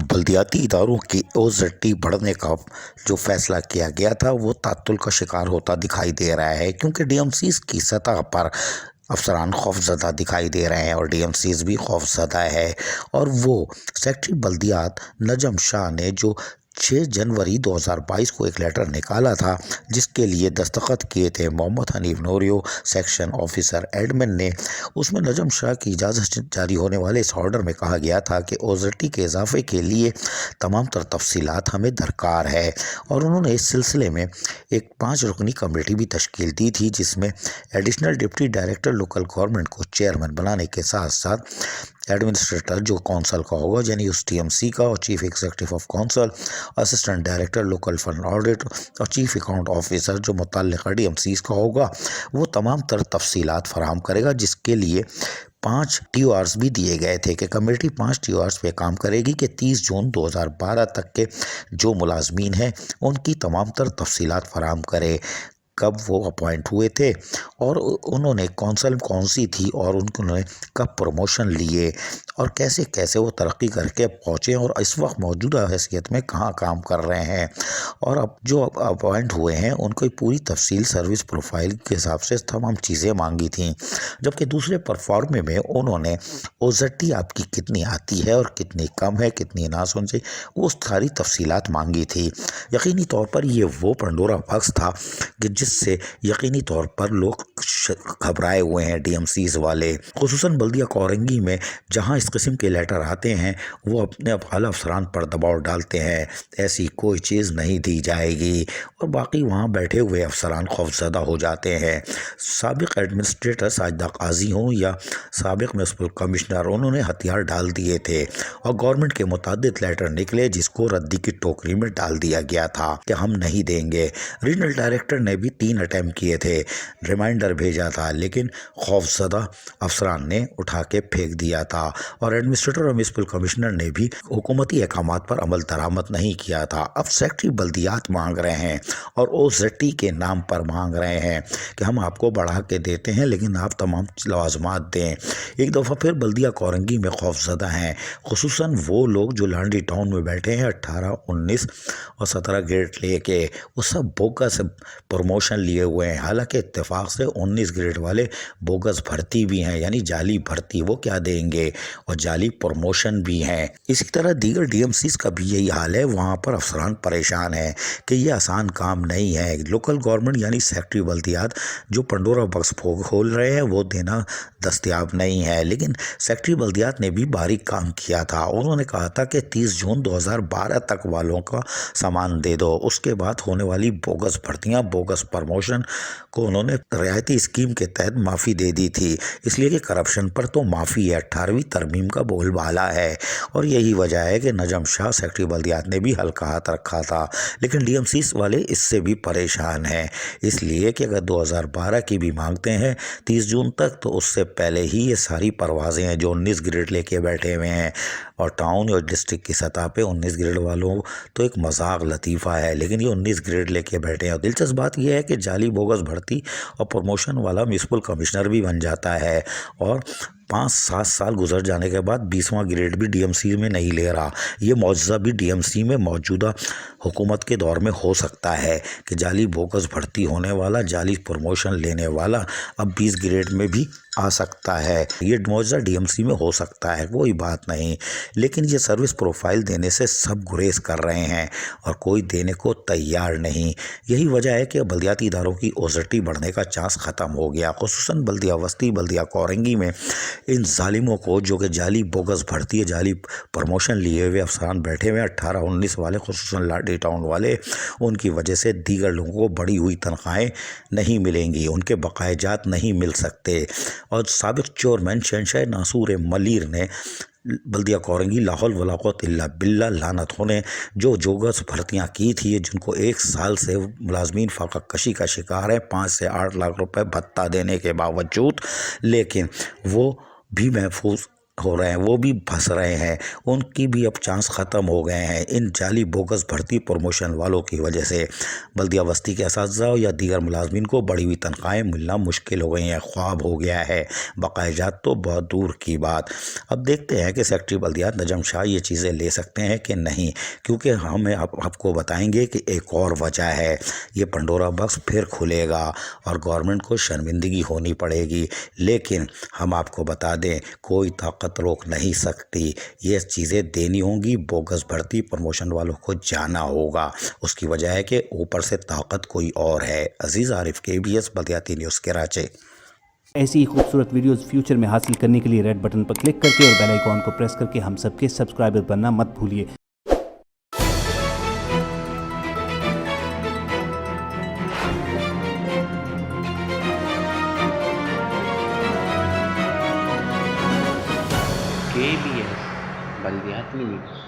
बल्दियाती इदारों की ओज़ेड बढ़ने का जो फैसला किया गया था वो तात्तुल का शिकार होता दिखाई दे रहा है, क्योंकि डीएमसीज़ की सतह पर अफसरान खौफज़दा दिखाई दे रहे हैं और डीएमसीज़ भी खौफज़दा है। और वो सेक्रेटरी बल्दियात नजम शाह ने जो 6 जनवरी 2022 को एक लेटर निकाला था, जिसके लिए दस्तखत किए थे Mohammad Hanif Nooriyo section officer admin ने, उसमें नजम शाह की इजाज़त जारी होने वाले इस ऑर्डर में कहा गया था कि ओज़ेड के इजाफे के लिए तमाम तर तफसीलात हमें दरकार है। और उन्होंने इस सिलसिले में एक 5 रुकनी कमेटी भी तश्कील दी थी, जिसमें additional deputy director local government को चेयरमैन बनाने के साथ साथ एडमिनिस्ट्रेटर जो कौंसल का होगा यानी उस टीएमसी का, और chief executive of council, assistant director local fund audit और चीफ अकाउंट ऑफिसर जो मुतल्लिक़ा डीएमसीज़ का होगा, वो तमाम तर तफसीलात फराहम करेगा, जिसके लिए 5 TORs भी दिए गए थे कि कमेटी 5 TORs पे काम करेगी कि 30 जून 2012 तक के जो मुलाजमीन हैं उनकी तमाम तर तफसीलात फराहम करे, कब वो अपॉइंट हुए थे और उन्होंने कौंसल कौन सी थी और उन्होंने कब प्रमोशन लिए और कैसे कैसे वो तरक्की करके पहुँचे और इस वक्त मौजूदा हैसियत में कहाँ काम कर रहे हैं, और अब जो अपॉइंट हुए हैं उनको पूरी तफसील सर्विस प्रोफाइल के हिसाब से तमाम चीज़ें मांगी थी। जबकि दूसरे परफॉर्मे में उन्होंने ओज़ेड आपकी कितनी आती है और कितनी कम है, कितनी ना सुन चाहिए, वो सारी तफसीलात मांगी थी। यकीनी तौर पर ये वो पंडोरा बॉक्स था कि जिससे यकीनी तौर पर लोग घबराए हुए हैं डीएमसीज़ वाले, खुसूसन बल्दिया कोरंगी में जहां इस किस्म के लेटर आते हैं वो अपने आला अफसरान पर दबाव डालते हैं, ऐसी कोई चीज़ नहीं दी जाएगी, और बाकी वहां बैठे हुए अफसरान खौफज़दा हो जाते हैं। साबिक एडमिनिस्ट्रेटर साजिदा काजी हों या साबिक म्युनिसिपल कमिश्नर, उन्होंने हथियार डाल दिए थे और गवर्नमेंट के मुतादिद लेटर निकले जिसको रद्दी की टोकरी में डाल दिया गया था कि हम नहीं देंगे। रीजनल डायरेक्टर ने भी 3 अटैम्प्ट किए थे, रिमाइंडर भेजा था, लेकिन खौफज़दा अफसरान ने उठा के फेंक दिया था और एडमिनिस्ट्रेटर और म्युनिसिपल कमिश्नर ने भी हुकूमती अहकामात पर अमल दरामद नहीं किया था। अब सेक्रेटरी बल्दियात मांग रहे हैं और ओज़ेड के नाम पर मांग रहे हैं कि हम आपको बढ़ा के देते हैं लेकिन आप तमाम लवाजमात दें। एक दफ़ा फिर बल्दिया कोरंगी में खौफज़दा हैं, खुसूसन वो लोग जो लांडी टाउन में बैठे हैं 18, 19 और 17 ग्रेड लेके, वो सब बोगस प्रमोशन लिए हुए हैं। हालांकि इत्तेफाक से 19 ग्रेड वाले बोगस भर्ती भी हैं, यानी जाली भर्ती, वो क्या देंगे, और जाली प्रमोशन भी हैं। इसी तरह दीगर डीएमसीज़ का भी यही हाल है, वहाँ पर अफसरान परेशान हैं कि ये आसान काम नहीं है। लोकल गवर्नमेंट यानी सेक्रेटरी बल्दियात जो पंडोरा बॉक्स खोल रहे हैं वो देना दस्तयाब नहीं है, लेकिन सेक्रेटरी बल्दियात ने भी बारीक काम किया था। उन्होंने कहा था कि 30 जून 2012 तक वालों का सामान दे दो, उसके बाद होने वाली बोगस भर्तियाँ, बोगस प्रमोशन को उन्होंने रियायती स्कीम के तहत माफ़ी दे दी थी, इसलिए कि करप्शन पर तो माफ़ी है, 18वीं तरमीम का बोलबाला है। और यही वजह है कि नजम शाह सेक्रेटरी बल्दियात ने भी हल्का हाथ रखा था, लेकिन डीएमसीज़ वाले इससे भी परेशान हैं, इसलिए कि अगर 2012 की भी मांगते हैं 30 जून तक, तो उससे पहले ही ये सारी परवाज़ें हैं जो 19 ग्रेड लेके बैठे हुए हैं, और टाउन और डिस्ट्रिक्ट की सतह पे 19 ग्रेड वालों तो एक मजाक लतीफ़ा है, लेकिन ये 19 ग्रेड लेके बैठे हैं। और दिलचस्प बात यह है कि जाली बोगस भर्ती और प्रमोशन वाला म्युनिसिपल कमिश्नर भी बन जाता है, और 5-7 साल गुजर जाने के बाद 20वां ग्रेड भी डीएमसी में नहीं ले रहा। ये मौजूदा भी डीएमसी में मौजूदा हुकूमत के दौर में हो सकता है कि जाली बोगस भर्ती होने वाला, जाली प्रमोशन लेने वाला अब 20 ग्रेड में भी आ सकता है। ये मौजूदा डीएमसी में हो सकता है, कोई बात नहीं, लेकिन ये सर्विस प्रोफाइल देने से सब गुरेज कर रहे हैं और कोई देने को तैयार नहीं। यही वजह है कि बल्दियाती इदारों की ओज़ेड बढ़ने का चांस ख़त्म हो गया, खुसूसन बल्दिया वस्ती, बल्दिया कोरंगी में इन जालिमों को जो कि जाली बोगस भर्ती है, जाली प्रमोशन लिए हुए अफसरान बैठे हुए 18-19 वाले, खुसूसन लाडी टाउन वाले, उनकी वजह से दीगर लोगों को बढ़ी हुई तनख्वाहें नहीं मिलेंगी, उनके बकायजात नहीं मिल सकते। और साबिक चेयरमैन शहनशाह नासूर मलीर ने बल्दिया कोरंगी लाहौल वला कुव्वत इल्ला बिल्लाह लानत होने जो जोगस भर्तियाँ की थी, जिनको 1 साल से मुलाजमीन फाका कशी का शिकार है 5 से 8 लाख रुपए भत्ता देने के बावजूद, लेकिन वो भी महफूज हो रहे हैं वो भी फंस रहे हैं, उनकी भी अब चांस ख़त्म हो गए हैं। इन जाली बोगस भर्ती प्रमोशन वालों की वजह से बल्दिया बस्ती के असातिज़ा या दीगर मुलाजमीन को बढ़ी हुई तनख्वाहें मिलना मुश्किल हो गई हैं, ख्वाब हो गया है, बकायजात तो बहुत दूर की बात। अब देखते हैं कि सेक्रेटरी बल्दियात नजम शाह ये चीज़ें ले सकते हैं कि नहीं, क्योंकि हमें आपको बताएंगे कि एक और वजह है, ये पंडोरा बॉक्स फिर खुलेगा और गवर्नमेंट को शर्मिंदगी होनी पड़ेगी। लेकिन हम आपको बता दें, कोई ताकत रोक नहीं सकती, ये चीज़ें देनी होंगी, बोगस भर्ती प्रमोशन वालों को जाना होगा। उसकी वजह है कि ऊपर से ताकत कोई और है। अजीज़ आरिफ, KBS बल्दियाती न्यूज़, कराची। ऐसी ही खूबसूरत वीडियोस फ्यूचर में हासिल करने के लिए रेड बटन पर क्लिक करके और बेल आइकॉन को प्रेस करके हम सबके सब्सक्राइबर बनना मत भूलिए। KBS बल्दियाती न्यूज़।